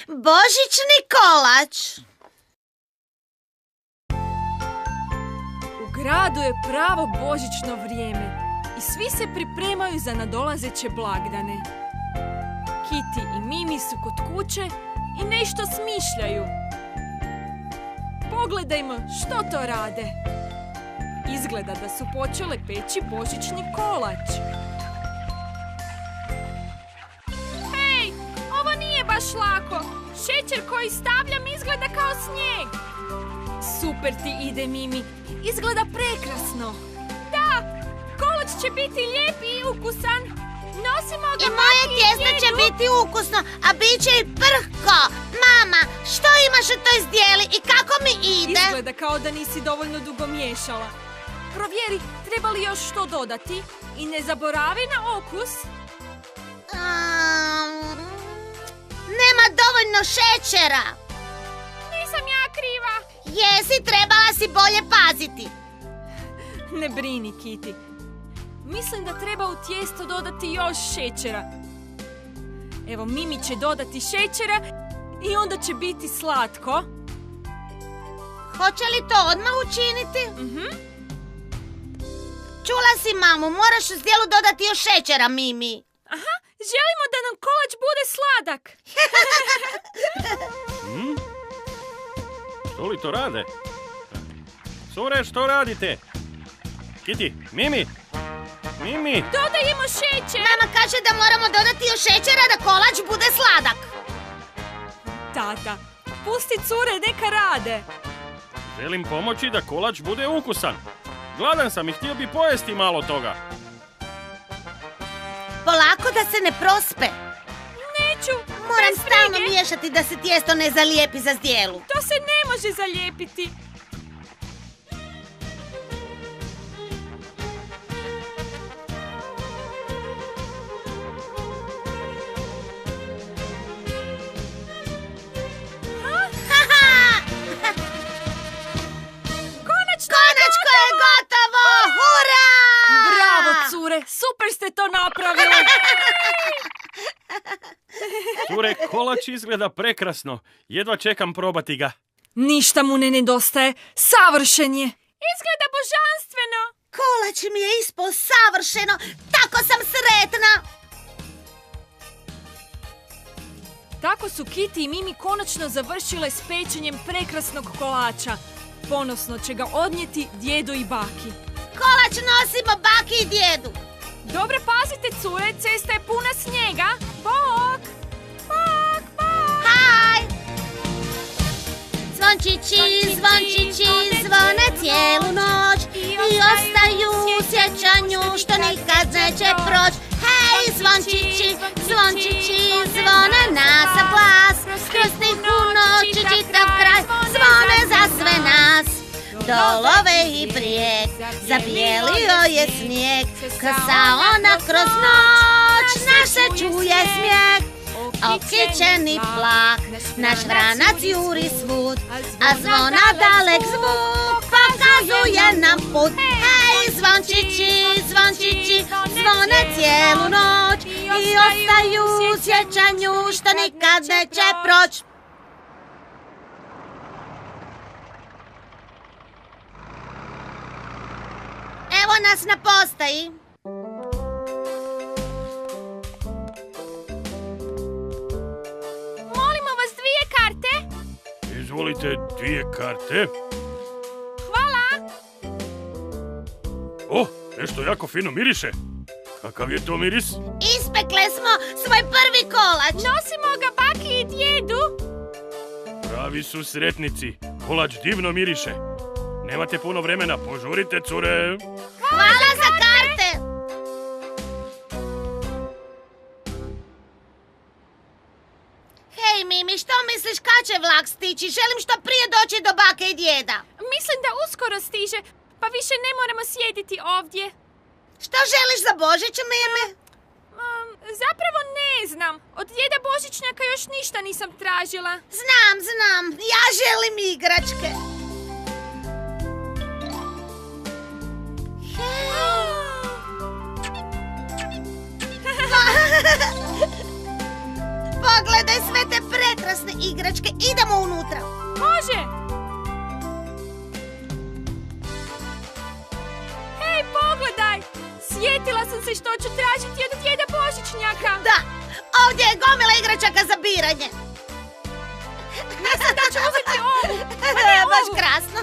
božićni kolač. U gradu je pravo božićno vrijeme i svi se pripremaju za nadolazeće blagdane. Kitty i Mimi su kod kuće i nešto smišljaju. Pogledajmo što to rade. Izgleda da su počele peći božićni kolač. Hej, ovo nije baš lako. Šećer koji stavljam izgleda kao snijeg. Super ti ide, Mimi. Izgleda prekrasno. Da, kolač će biti lijep i ukusan. Nosimo ga. I moje tijesto će biti ukusno, a bit će i prhko. Mama, što imaš u toj zdjeli i kako mi ide? Izgleda kao da nisi dovoljno dugo miješala. Provjeri, treba li još što dodati i ne zaboravi na okus. Nema dovoljno šećera. Nisam ja kriva. Jesi, trebala si bolje paziti. Ne brini, Kitty. Mislim da treba u tijesto dodati još šećera. Evo, Mimi će dodati šećera i onda će biti slatko. Hoće li to odmah učiniti? Čula si mamu, moraš u zdjelu dodati još šećera, Mimi. Aha, želimo da nam kolač bude sladak. Što li to rade? Cure, što radite? Kitty, Mimi! Mimi! Dodajemo šećer. Mama kaže da moramo dodati još šećera da kolač bude sladak. Tata, pusti cure, neka rade. Želim pomoći da kolač bude ukusan. Gladan sam i htio bi pojesti malo toga. Polako da se ne prospe. Neću. Moram bez stalno brige. miješati da se tijesto ne zalijepi za zdjelu. To se ne može zalijepiti. Konačno je gotovo! Hura! Bravo, cure, super ste to napravili. Cure, kolač izgleda prekrasno. Jedva čekam probati ga. Ništa mu ne nedostaje, savršen je. Izgleda božanstveno. Kolač mi je ispao savršeno, tako sam sretna! Tako su Kitty i Mimi konačno završile s pečenjem prekrasnog kolača. Ponosno će ga odnijeti djedu i baki. Kolač nosimo baki i djedu. Dobro pazite, cure, cesta je puna snijega. Bok! Bok, bok! Haj! Zvončići, zvončići, zvone cijelu noć i ostaju u sjećanju što nikad neće proć. Hej, zvončići, zvončići, zvone na sav glas, kroz tihu noć i čitav kraj, zvone za sve nas. Dolove i brijeg, zabijelio je snijeg, krasao na kroz noć, naš se čuje smijeh. Okićeni plak, naš vranac juri svud, a zvona dalek zvuk pokazuje nam put. Hej, zvončići, zvončići, zvone cijelu noć i ostaju u sjećanju što nikad neće proć. Evo nas na postaji. Molimo vas 2 karte. Izvolite 2 karte. Hvala. O, nešto jako fino miriše. Kakav je to miris? Ispekle smo svoj prvi kolač. Nosimo ga baki i djedu. Pravi su sretnici. Kolač divno miriše. Nemate puno vremena, požurite, cure. Hvala za karte. Hej, Mimi, što misliš kad će vlak stići? Želim što prije doći do bake i djeda. Mislim da uskoro stiže, pa više ne moramo sjediti ovdje. Što želiš za Božić, Mimi? Zapravo ne znam. Od djeda Božićnjaka još ništa nisam tražila. Znam. Ja želim igračke. Pogledaj sve te prekrasne igračke, idemo unutra. Može! Hej, pogledaj! Sjetila sam se što ću tražiti od djeda Božićnjaka. Da, ovdje je gomila igračaka za biranje. Mislim da ću uzeti ovu. Baš krasno.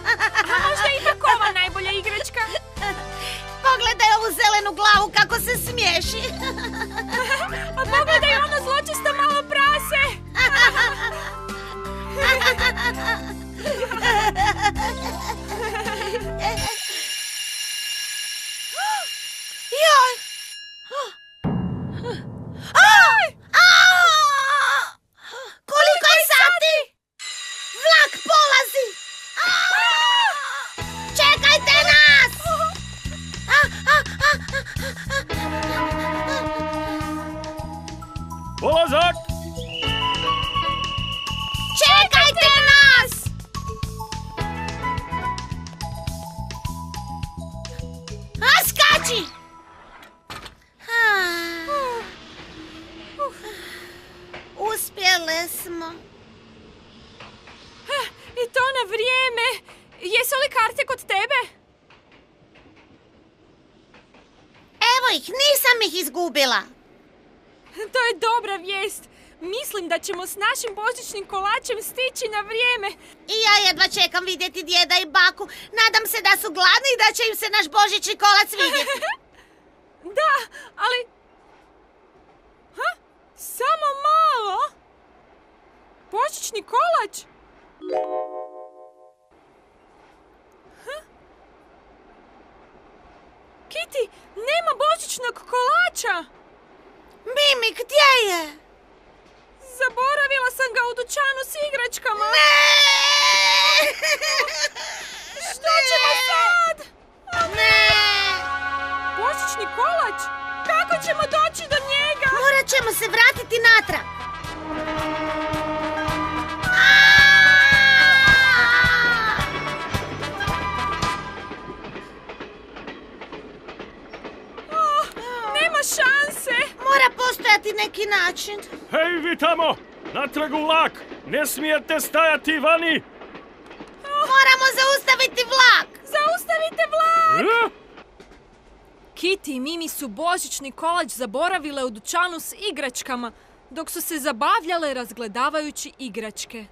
A možda ipak ova najbolja igračka. Pogledaj ovu zelenu glavu kako se smiješi. A pogledaj ono zločesto malo prase. Joj! Koliko je sati? Vlak polazi! Čekajte nas! Polazak! Čekajte nas! Skači! Uspjele smo. I to na vrijeme. Jesu li karte kod tebe? Evo ih, nisam ih izgubila. To je dobra vijest. Mislim da ćemo s našim božićnim kolačem stići na vrijeme. I ja jedva čekam vidjeti djeda i baku. Nadam se da su gladni i da će im se naš božićni kolac vidjeti. Da, ali... Samo malo? Božićni kolač? Kitty, nema božićnog kolača! Mimi, gdje je? Zaboravila sam ga u dućanu s igračkama. Ne! Što ćemo sad? Ne! Božićni kolač? Kako ćemo doći do njega? Morat ćemo se vratiti natrag. Nema šanse. Mora postojati neki način. Hej, vi tamo! Natrag u vlak! Ne smijete stajati vani! Moramo zaustaviti vlak. Zaustavite vlak! Kitty i Mimi su božićni kolač zaboravile u dućanu s igračkama, dok su se zabavljale razgledavajući igračke.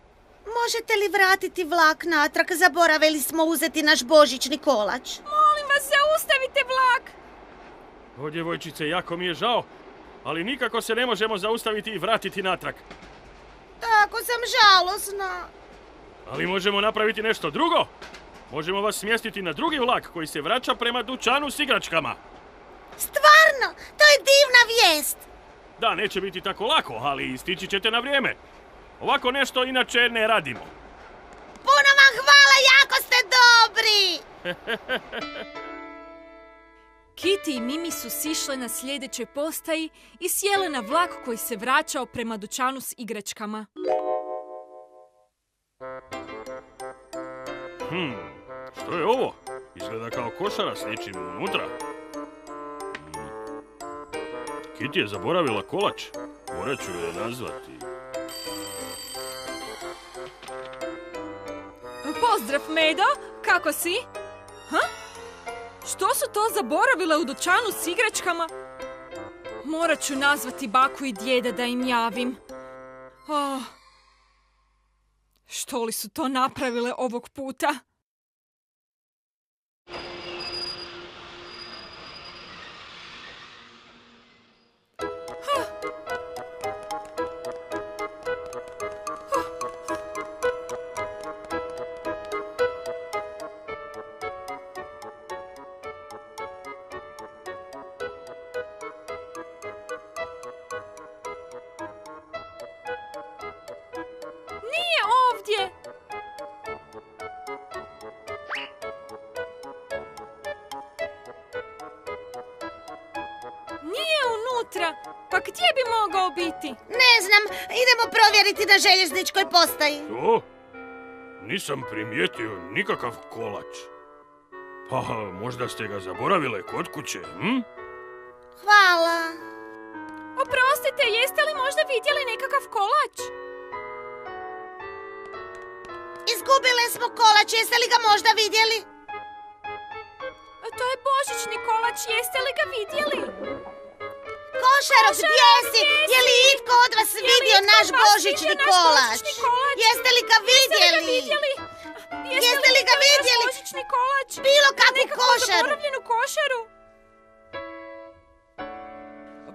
Možete li vratiti vlak natrag? Zaboravili smo uzeti naš božićni kolač. Molim vas, zaustavite vlak! O, djevojčice, jako mi je žao, ali nikako se ne možemo zaustaviti i vratiti natrag. Tako sam žalosna. Ali možemo napraviti nešto drugo. Možemo vas smjestiti na drugi vlak koji se vraća prema dućanu s igračkama. Stvarno, to je divna vijest. Da, neće biti tako lako, ali stići ćete na vrijeme. Ovako nešto inače ne radimo. Puno vam hvala, jako ste dobri. Kitty i Mimi su sišle na sljedećoj postaji i sjele na vlak koji se vraćao prema dućanu s igračkama. Što je ovo? Izgleda kao košara s nečim unutra. Kitty je zaboravila kolač. Morat ću je nazvati. Pozdrav, Medo! Kako si? Što su to zaboravile u dućanu s igračkama? Morat ću nazvati baku i djeda da im javim. Što li su to napravile ovog puta? Nije ovdje! Nije unutra! Pa gdje bi mogao biti? Ne znam, idemo provjeriti na željezničkoj postaji. Što? Nisam primijetio nikakav kolač. Pa, možda ste ga zaboravile kod kuće, Hvala. Oprostite, jeste li možda vidjeli nekakav kolač? Izgubile smo kolač, jeste li ga možda vidjeli? To je božićni kolač, jeste li ga vidjeli? Košarok, gdje si? Je li itko od vas vidio naš božićni kolač? Jeste li ga vidjeli? Jeste li ga vidjeli? Božićni kolač? Bilo kakvu Nekakvu košaru. zaboravljenu košaru?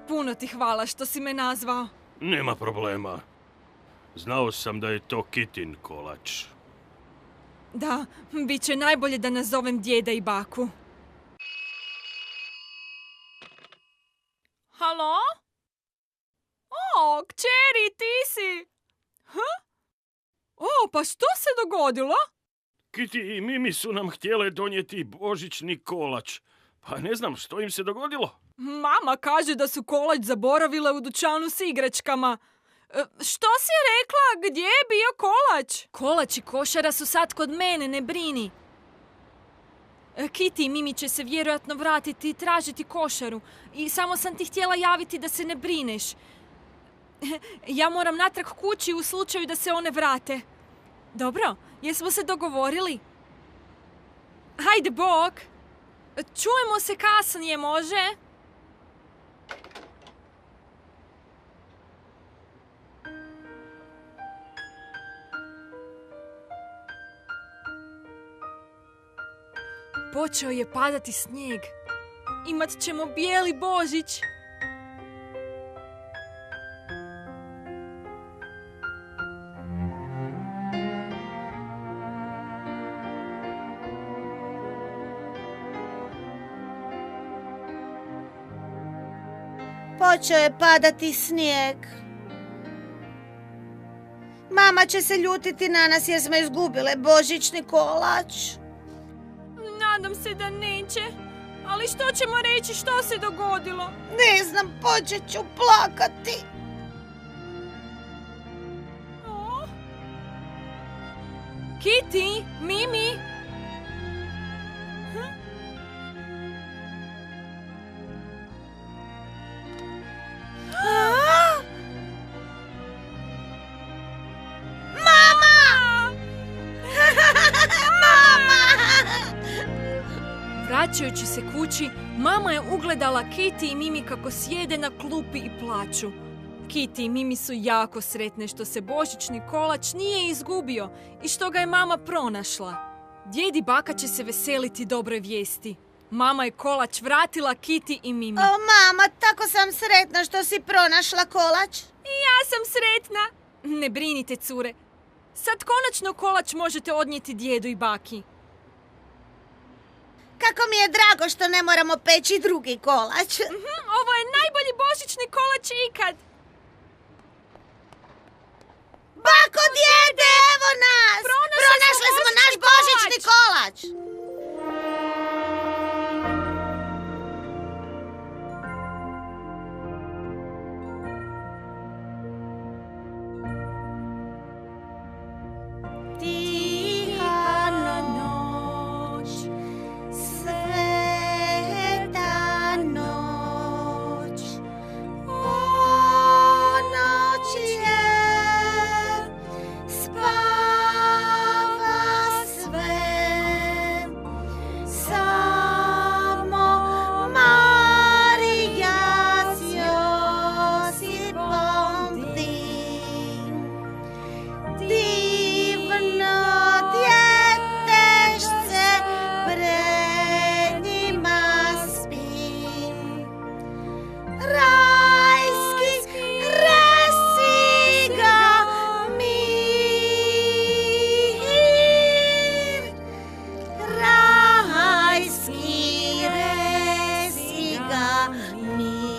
Puno ti hvala što si me nazvao. Nema problema. Znao sam da je to Kitin kolač. Da, bit će najbolje da nazovem djeda i baku. Halo? O, kćeri, ti si! O, pa što se dogodilo? Kiti i Mimi su nam htjele donijeti božićni kolač. Pa ne znam što im se dogodilo. Mama kaže da su kolač zaboravile u dućanu s igračkama. Što si rekla? Gdje je bio kolač? Kolač i košara su sad kod mene, ne brini. Kiti i Mimi će se vjerojatno vratiti i tražiti košaru. I samo sam ti htjela javiti da se ne brineš. Ja moram natrag kući u slučaju da se one vrate. Dobro, jesmo se dogovorili? Hajde, bok! Čujemo se kasnije, može? Počeo je padati snijeg. Imat ćemo bijeli Božić. Počeo je padati snijeg. Mama će se ljutiti na nas jer smo izgubile božićni kolač. Nadam se da neće. Ali što ćemo reći što se dogodilo? Ne znam, počet ću plakati. O? Kiti, Mimi. Vraćajući se kući, mama je ugledala Kiti i Mimi kako sjede na klupi i plaču. Kiti i Mimi su jako sretne što se božićni kolač nije izgubio i što ga je mama pronašla. Djed i baka će se veseliti dobroj vijesti. Mama je kolač vratila Kiti i Mimi. O, mama, tako sam sretna što si pronašla kolač. I ja sam sretna. Ne brinite, cure. Sad konačno kolač možete odnijeti djedu i baki. Kako mi je drago što ne moramo peći drugi kolač. Ovo je najbolji božićni kolač ikad. Bako, djede, evo nas! Pronašli smo naš božićni kolač! Tiha noć, sveta noć, o noć je, spava sve, samo Marija s Josipom tim. Divno djetešce pred njima spi. Rajski resi ga mir. Rajski resi ga mir.